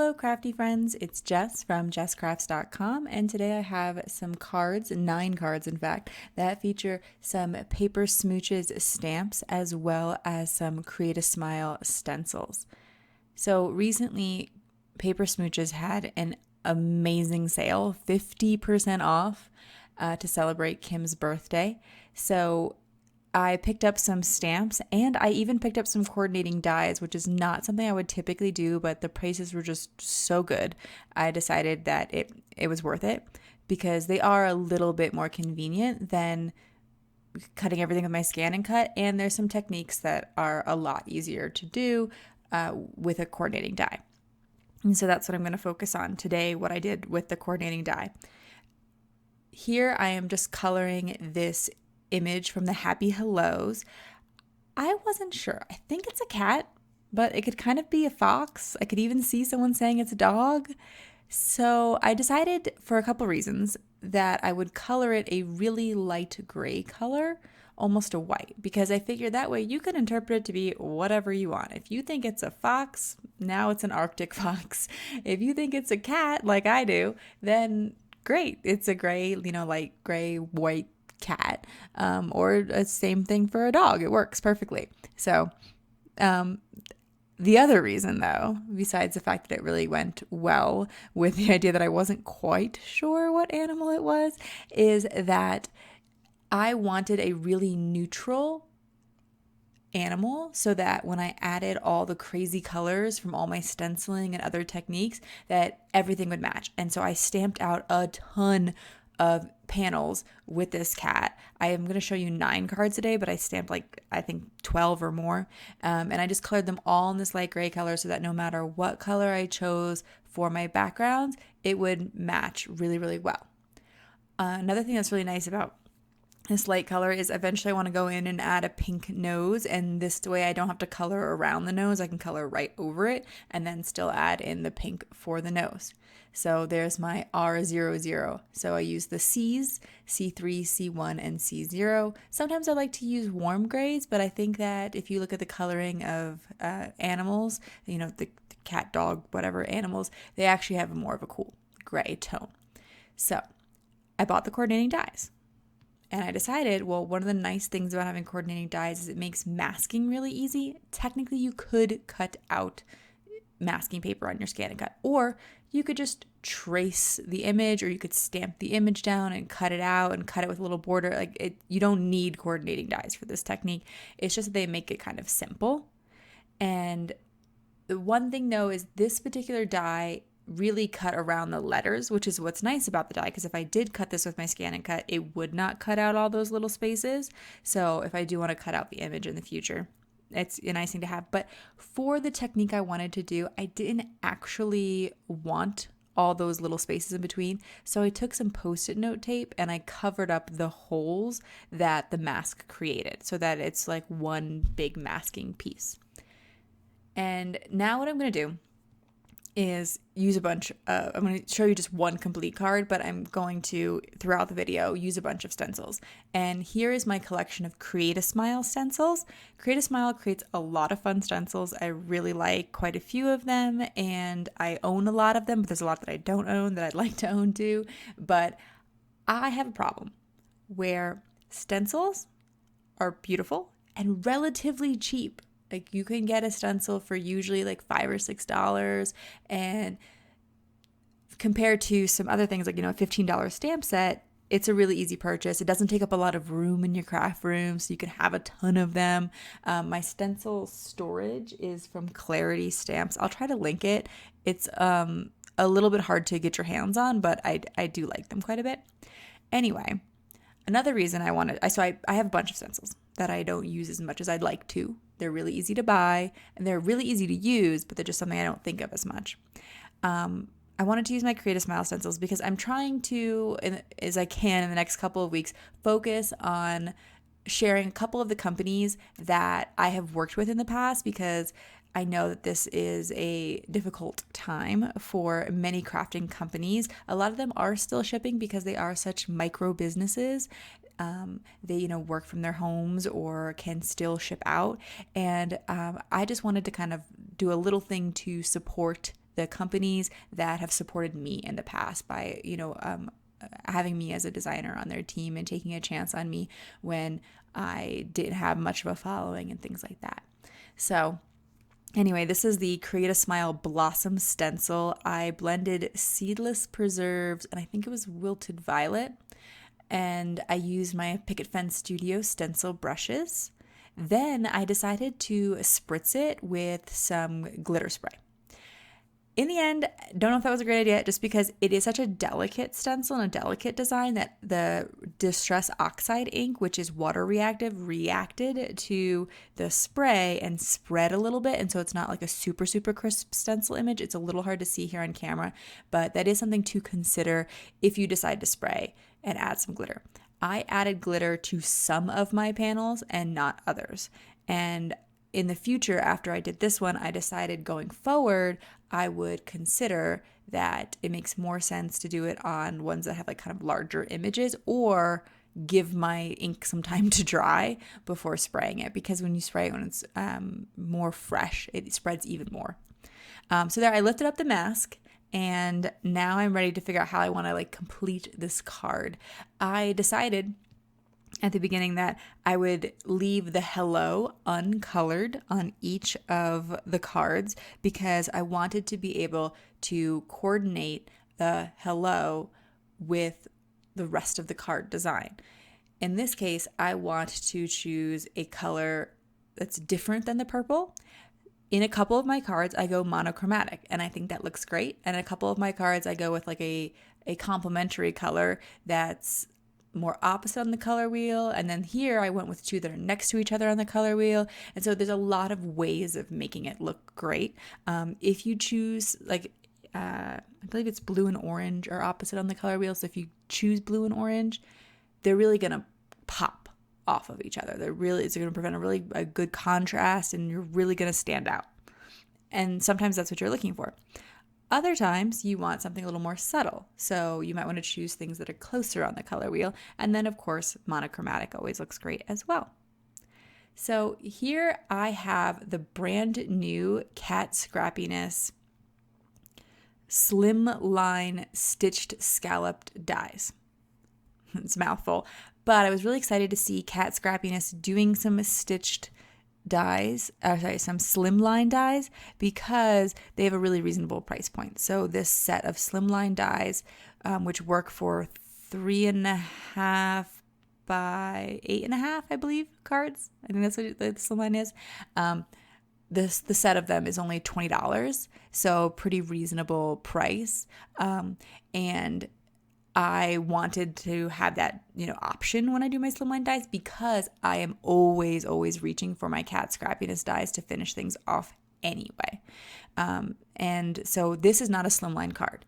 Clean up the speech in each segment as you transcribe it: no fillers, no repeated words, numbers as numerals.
Hello crafty friends, it's Jess from jesscrafts.com, and today I have some cards, 9 cards in fact, that feature some paper smooches stamps as well as some Create a Smile stencils. So recently, Paper Smooches had an amazing sale, 50% off to celebrate Kim's birthday. So I picked up some stamps and I even picked up some coordinating dies, which is not something I would typically do, but the prices were just so good. I decided that it was worth it because they are a little bit more convenient than cutting everything with my scan and cut. And there's some techniques that are a lot easier to do with a coordinating die. And so that's what I'm going to focus on today, what I did with the coordinating die. Here I am just coloring this image from the Happy Hellos. I wasn't sure. I think it's a cat, but it could kind of be a fox. I could even see someone saying it's a dog. So I decided for a couple reasons that I would color it a really light gray color, almost a white, because I figured that way you can interpret it to be whatever you want. If you think it's a fox, now it's an Arctic fox. If you think it's a cat, like I do, then great. It's a gray, light gray, white cat, or the same thing for a dog. It works perfectly. So the other reason, though, besides the fact that it really went well with the idea that I wasn't quite sure what animal it was, is that I wanted a really neutral animal so that when I added all the crazy colors from all my stenciling and other techniques, that everything would match. And so I stamped out a ton of panels with this cat. I am going to show you 9 cards today, but I stamped I think 12 or more. And I just colored them all in this light gray color so that no matter what color I chose for my backgrounds, it would match really, really well. Another thing that's really nice about this light color is eventually I want to go in and add a pink nose, and this way I don't have to color around the nose. I can color right over it and then still add in the pink for the nose. So there's my R00. So I use the C's, C3, C1, and C0. Sometimes I like to use warm grays, but I think that if you look at the coloring of animals, the cat, dog, whatever animals, they actually have more of a cool gray tone. So I bought the coordinating dies. And I decided, well, one of the nice things about having coordinating dies is it makes masking really easy. Technically, you could cut out masking paper on your scan and cut, or you could just trace the image, or you could stamp the image down and cut it out and cut it with a little border. You don't need coordinating dies for this technique. It's just that they make it kind of simple. And the one thing though is this particular die really cut around the letters, which is what's nice about the die, because if I did cut this with my scan and cut, it would not cut out all those little spaces. So if I do want to cut out the image in the future, it's a nice thing to have. But for the technique I wanted to do, I didn't actually want all those little spaces in between. So I took some Post-it note tape and I covered up the holes that the mask created so that it's like one big masking piece. And now what I'm going to do is use a bunch of, I'm going to show you just one complete card, but I'm going to, throughout the video, use a bunch of stencils. And here is my collection of Create a Smile stencils. Create a Smile creates a lot of fun stencils. I really like quite a few of them, and I own a lot of them, but there's a lot that I don't own that I'd like to own too. But I have a problem where stencils are beautiful and relatively cheap. Like you can get a stencil for usually like $5 or $6, and compared to some other things like, a $15 stamp set, it's a really easy purchase. It doesn't take up a lot of room in your craft room, so you can have a ton of them. My stencil storage is from Clarity Stamps. I'll try to link it. It's a little bit hard to get your hands on, but I do like them quite a bit. Anyway, another reason I have a bunch of stencils that I don't use as much as I'd like to. They're really easy to buy and they're really easy to use, but they're just something I don't think of as much. I wanted to use my Create a Smile stencils because I'm trying to, as I can in the next couple of weeks, focus on sharing a couple of the companies that I have worked with in the past, because I know that this is a difficult time for many crafting companies. A lot of them are still shipping because they are such micro businesses. They, work from their homes or can still ship out. And I just wanted to kind of do a little thing to support the companies that have supported me in the past by, having me as a designer on their team and taking a chance on me when I didn't have much of a following and things like that. So anyway, this is the Create a Smile Blossom Stencil. I blended seedless preserves and I think it was wilted violet. And I used my Picket Studio stencil brushes. Then I decided to spritz it with some glitter spray. In the end, don't know if that was a great idea, just because it is such a delicate stencil and a delicate design that the Distress Oxide ink, which is water reactive, reacted to the spray and spread a little bit. And so it's not like a super, super crisp stencil image. It's a little hard to see here on camera, but that is something to consider if you decide to spray and add some glitter. I added glitter to some of my panels and not others. And in the future, after I did this one, I decided going forward, I would consider that it makes more sense to do it on ones that have like kind of larger images, or give my ink some time to dry before spraying it, because when you spray it when it's more fresh, it spreads even more. So there, I lifted up the mask. And now I'm ready to figure out how I want to like complete this card. I decided at the beginning that I would leave the hello uncolored on each of the cards, because I wanted to be able to coordinate the hello with the rest of the card design. In this case, I want to choose a color that's different than the purple. In a couple of my cards, I go monochromatic, and I think that looks great. And a couple of my cards, I go with like a complementary color that's more opposite on the color wheel. And then here I went with two that are next to each other on the color wheel. And so there's a lot of ways of making it look great. If you choose like, I believe it's blue and orange are opposite on the color wheel. So if you choose blue and orange, they're really going to pop off of each other. It's going to prevent a good contrast, and you're really going to stand out. And sometimes that's what you're looking for. Other times you want something a little more subtle. So you might want to choose things that are closer on the color wheel. And then of course, monochromatic always looks great as well. So here I have the brand new Cat Scrappiness Slimline stitched scalloped dies. It's a mouthful. But I was really excited to see Cat Scrappiness doing some stitched dies, some Slimline dies, because they have a really reasonable price point. So this set of Slimline dies, which work for 3.5 by 8.5, I believe, cards. I think that's what the Slimline is. The set of them is only $20, so pretty reasonable price. And I wanted to have that, option when I do my Slimline dies, because I am always reaching for my Cat Scrappiness dies to finish things off anyway. And so this is not a Slimline card,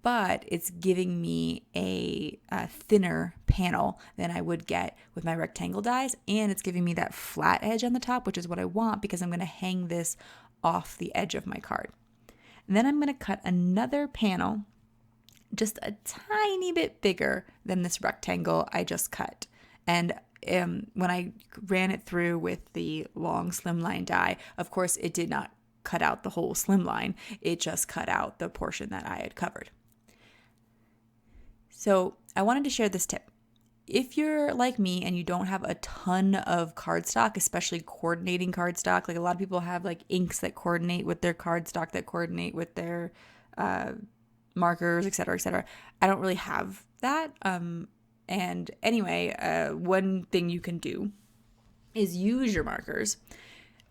but it's giving me a thinner panel than I would get with my rectangle dies. And it's giving me that flat edge on the top, which is what I want, because I'm going to hang this off the edge of my card. And then I'm going to cut another panel just a tiny bit bigger than this rectangle I just cut. And when I ran it through with the long Slimline die, of course, it did not cut out the whole Slimline. It just cut out the portion that I had covered. So I wanted to share this tip. If you're like me and you don't have a ton of cardstock, especially coordinating cardstock, like a lot of people have like inks that coordinate with their cardstock, that coordinate with their markers, et cetera, I don't really have that. And anyway, one thing you can do is use your markers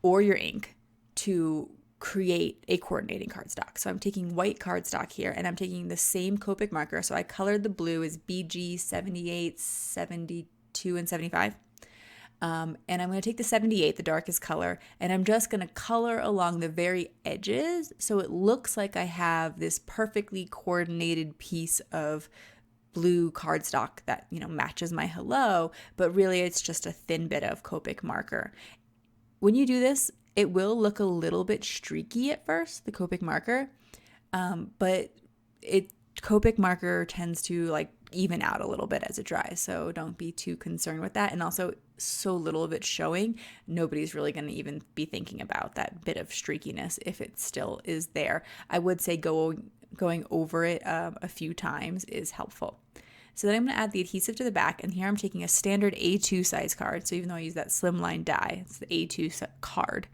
or your ink to create a coordinating cardstock. So I'm taking white cardstock here, and I'm taking the same Copic marker. So I colored the blue as BG 78, 72, and 75. And I'm going to take the 78, the darkest color, and I'm just going to color along the very edges so it looks like I have this perfectly coordinated piece of blue cardstock that, matches my hello, but really it's just a thin bit of Copic marker. When you do this, it will look a little bit streaky at first, the Copic marker, but Copic marker tends to even out a little bit as it dries, so don't be too concerned with that. And also, so little of it showing, nobody's really going to even be thinking about that bit of streakiness if it still is there. I would say going over it a few times is helpful. So then I'm going to add the adhesive to the back, and here I'm taking a standard A2 size card. So even though I use that Slimline die, it's the A2 card.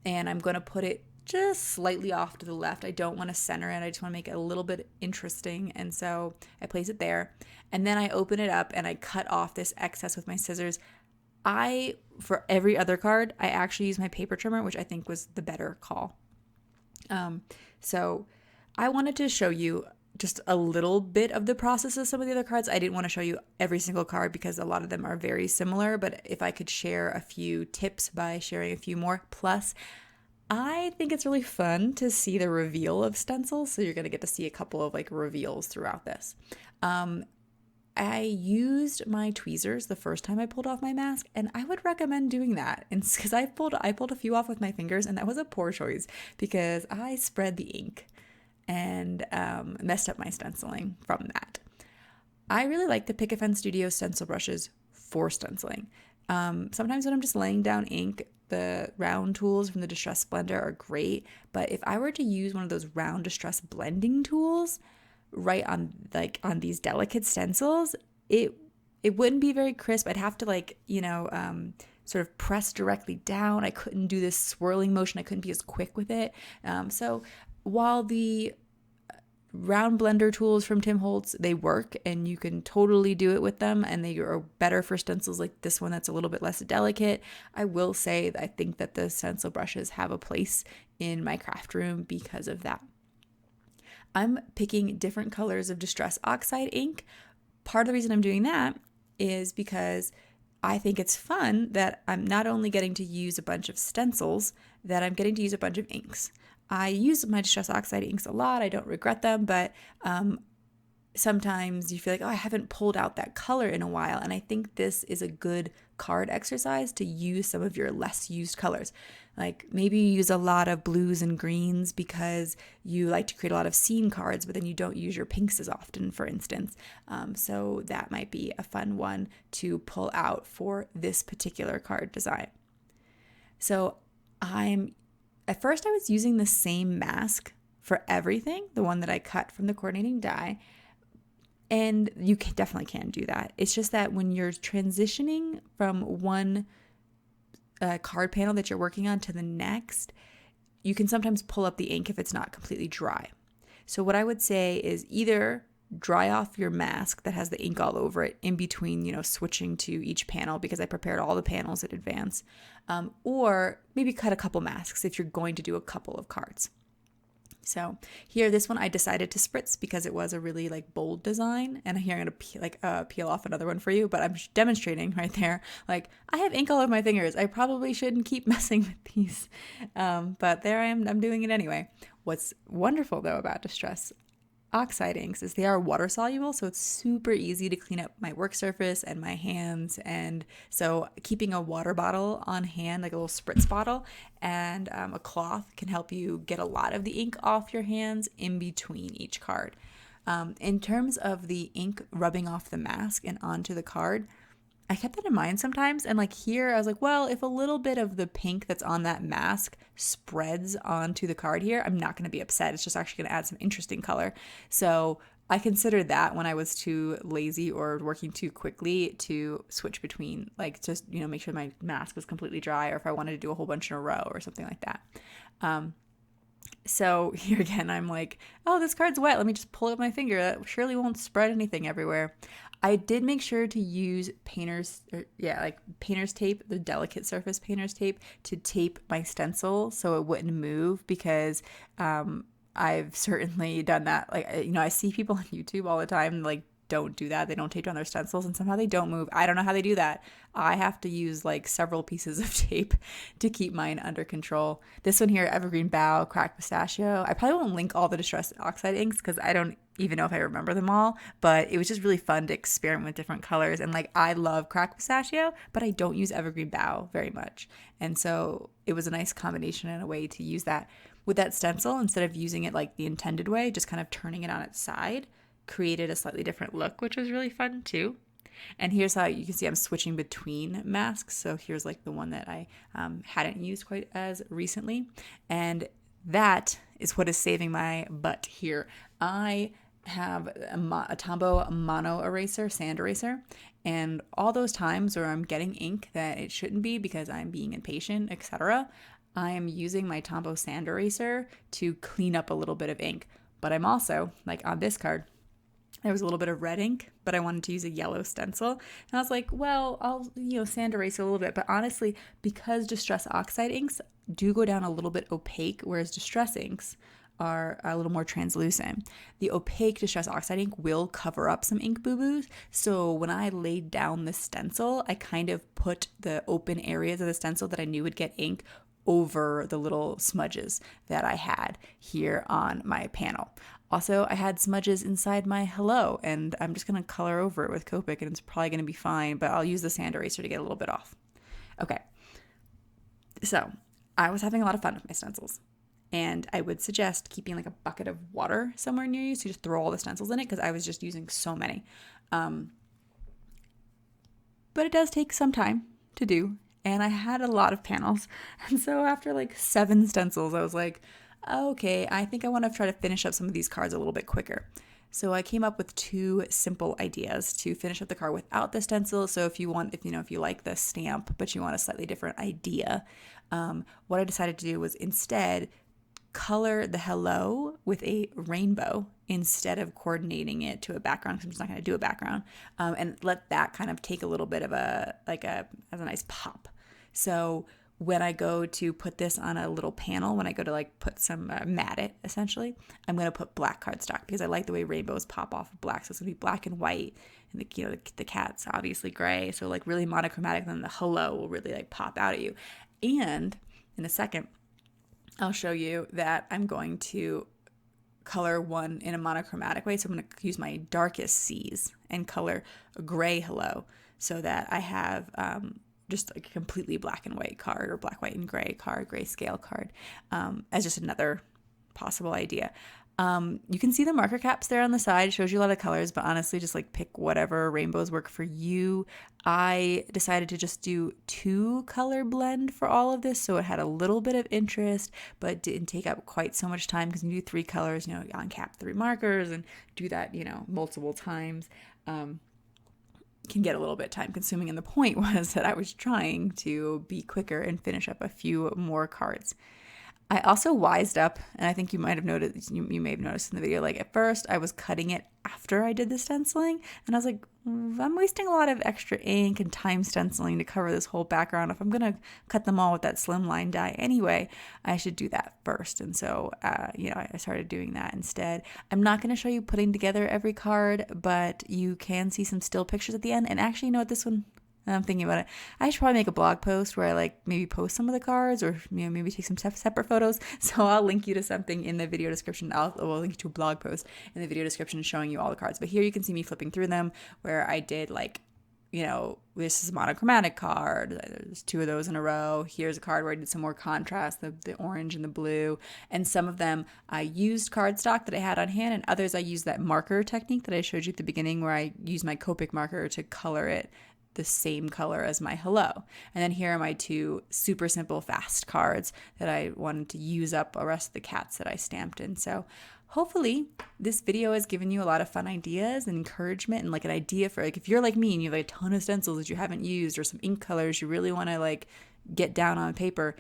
And I'm going to put it just slightly off to the left. I don't want to center it. I just want to make it a little bit interesting. And so I place it there. And then I open it up and I cut off this excess with my scissors. For every other card, I actually use my paper trimmer, which I think was the better call. So I wanted to show you just a little bit of the process of some of the other cards. I didn't want to show you every single card because a lot of them are very similar, but if I could share a few tips by sharing a few more. Plus, I think it's really fun to see the reveal of stencils, so you're going to get to see a couple of like reveals throughout this. I used my tweezers the first time I pulled off my mask, and I would recommend doing that. And because I pulled a few off with my fingers, and that was a poor choice because I spread the ink and messed up my stenciling from that. I really like the Picket Studio stencil brushes for stenciling. Sometimes when I'm just laying down ink, the round tools from the Distress Blender are great, but if I were to use one of those round Distress blending tools right on these delicate stencils, it wouldn't be very crisp. I'd have to sort of press directly down. I couldn't do this swirling motion. I couldn't be as quick with it. So while the round blender tools from Tim Holtz, they work and you can totally do it with them, and they are better for stencils like this one that's a little bit less delicate, I will say that I think that the stencil brushes have a place in my craft room because of that. I'm picking different colors of Distress Oxide ink. Part of the reason I'm doing that is because I think it's fun that I'm not only getting to use a bunch of stencils, that I'm getting to use a bunch of inks. I use my Distress Oxide inks a lot. I don't regret them, but sometimes you feel like, oh, I haven't pulled out that color in a while. And I think this is a good card exercise to use some of your less used colors. Like maybe you use a lot of blues and greens because you like to create a lot of scene cards, but then you don't use your pinks as often, for instance. So that might be a fun one to pull out for this particular card design. So at first I was using the same mask for everything, the one that I cut from the coordinating die, and you definitely can do that. It's just that when you're transitioning from one card panel that you're working on to the next, you can sometimes pull up the ink if it's not completely dry. So what I would say is either dry off your mask that has the ink all over it in between, switching to each panel, because I prepared all the panels in advance, or maybe cut a couple masks if you're going to do a couple of cards. So here, this one I decided to spritz because it was a really bold design, and here I'm gonna peel off another one for you, but I'm demonstrating right there. I have ink all over my fingers. I probably shouldn't keep messing with these, but there I am. I'm doing it anyway. What's wonderful though about Distress Oxide inks is they are water soluble, so it's super easy to clean up my work surface and my hands. And so keeping a water bottle on hand, like a little spritz bottle, and a cloth can help you get a lot of the ink off your hands in between each card. In terms of the ink rubbing off the mask and onto the card, I kept that in mind sometimes. And here, I was like, well, if a little bit of the pink that's on that mask spreads onto the card here, I'm not going to be upset. It's just actually going to add some interesting color. So I considered that when I was too lazy or working too quickly to switch between, just, make sure my mask was completely dry, or if I wanted to do a whole bunch in a row or something like that. So here again, I'm like, oh, this card's wet. Let me just pull it with my finger. That surely won't spread anything everywhere. I did make sure to use painter's tape, the delicate surface painter's tape, to tape my stencil so it wouldn't move, because I've certainly done that. I see people on YouTube all the time, don't do that. They don't tape down their stencils and somehow they don't move. I don't know how they do that. I have to use several pieces of tape to keep mine under control. This one here, Evergreen Bough, Cracked Pistachio. I probably won't link all the Distress Oxide inks because I don't even know if I remember them all, but it was just really fun to experiment with different colors. And I love Cracked Pistachio, but I don't use Evergreen Bough very much. And so it was a nice combination and a way to use that with that stencil instead of using it the intended way, just kind of turning it on its side, created a slightly different look, which was really fun too. And here's how you can see I'm switching between masks. So here's like the one that I hadn't used quite as recently. And that is what is saving my butt here. I have a Tombow mono eraser, sand eraser, and all those times where I'm getting ink that it shouldn't be because I'm being impatient, etc., I am using my Tombow sand eraser to clean up a little bit of ink. But I'm also, like on this card, there was a little bit of red ink, but I wanted to use a yellow stencil. And I was like, well, I'll, sand erase a little bit. But honestly, because Distress Oxide inks do go down a little bit opaque, whereas Distress inks are a little more translucent. The opaque Distress Oxide ink will cover up some ink boo-boos. So when I laid down the stencil, I kind of put the open areas of the stencil that I knew would get ink over the little smudges that I had here on my panel. Also, I had smudges inside my hello, and I'm just going to color over it with Copic, and it's probably going to be fine, but I'll use the sand eraser to get a little bit off. Okay, so I was having a lot of fun with my stencils, and I would suggest keeping like a bucket of water somewhere near you so you just throw all the stencils in it, because I was just using so many. But it does take some time to do, and I had a lot of panels, and so after like 7 stencils, I was like, okay, I think I want to try to finish up some of these cards a little bit quicker. So I came up with 2 simple ideas to finish up the card without the stencil. So if you like the stamp, but you want a slightly different idea, what I decided to do was instead color the hello with a rainbow instead of coordinating it to a background, because I'm just not going to do a background, and let that kind of take a little bit of as a nice pop. So when I go to put this on a little panel, when I go to like put some mat it, essentially, I'm going to put black cardstock because I like the way rainbows pop off of black. So it's going to be black and white, and the cat's obviously gray. So like really monochromatic, then the hello will really like pop out at you. And in a second, I'll show you that I'm going to color one in a monochromatic way. So I'm going to use my darkest C's and color a gray hello so that I have just like a completely black and white card, or black, white, and gray card, grayscale card, as just another possible idea. You can see the marker caps there on the side. It shows you a lot of colors, but honestly, just like pick whatever rainbows work for you. I decided to just do 2 color blend for all of this, so it had a little bit of interest, but didn't take up quite so much time, because you do 3 colors, on cap 3 markers, and do that, multiple times. Can get a little bit time consuming, and the point was that I was trying to be quicker and finish up a few more cards. I also wised up, and I think you might have noticed, you may have noticed in the video, like at first I was cutting it after I did the stenciling, and I was like, I'm wasting a lot of extra ink and time stenciling to cover this whole background. If I'm going to cut them all with that Slimline die anyway, I should do that first. And so, I started doing that instead. I'm not going to show you putting together every card, but you can see some still pictures at the end. And actually, this one, I'm thinking about it, I should probably make a blog post where I maybe post some of the cards, or maybe take some separate photos. So I'll link you to something in the video description. I'll link you to a blog post in the video description showing you all the cards. But here you can see me flipping through them, where I did this is a monochromatic card. There's 2 of those in a row. Here's a card where I did some more contrast, the orange and the blue. And some of them I used cardstock that I had on hand, and others I used that marker technique that I showed you at the beginning, where I used my Copic marker to color it the same color as my hello. And then here are my 2 super simple fast cards that I wanted to use up the rest of the cats that I stamped in. So hopefully this video has given you a lot of fun ideas and encouragement, and like an idea for if you're like me and you have a ton of stencils that you haven't used, or some ink colors you really want to get down on paper.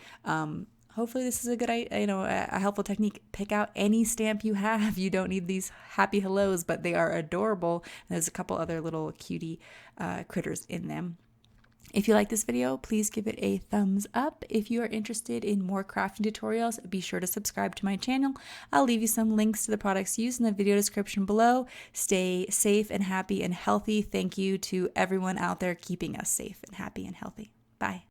Hopefully this is a good, a helpful technique. Pick out any stamp you have. You don't need these happy hellos, but they are adorable. And there's a couple other little cutie critters in them. If you like this video, please give it a thumbs up. If you are interested in more crafting tutorials, be sure to subscribe to my channel. I'll leave you some links to the products used in the video description below. Stay safe and happy and healthy. Thank you to everyone out there keeping us safe and happy and healthy. Bye.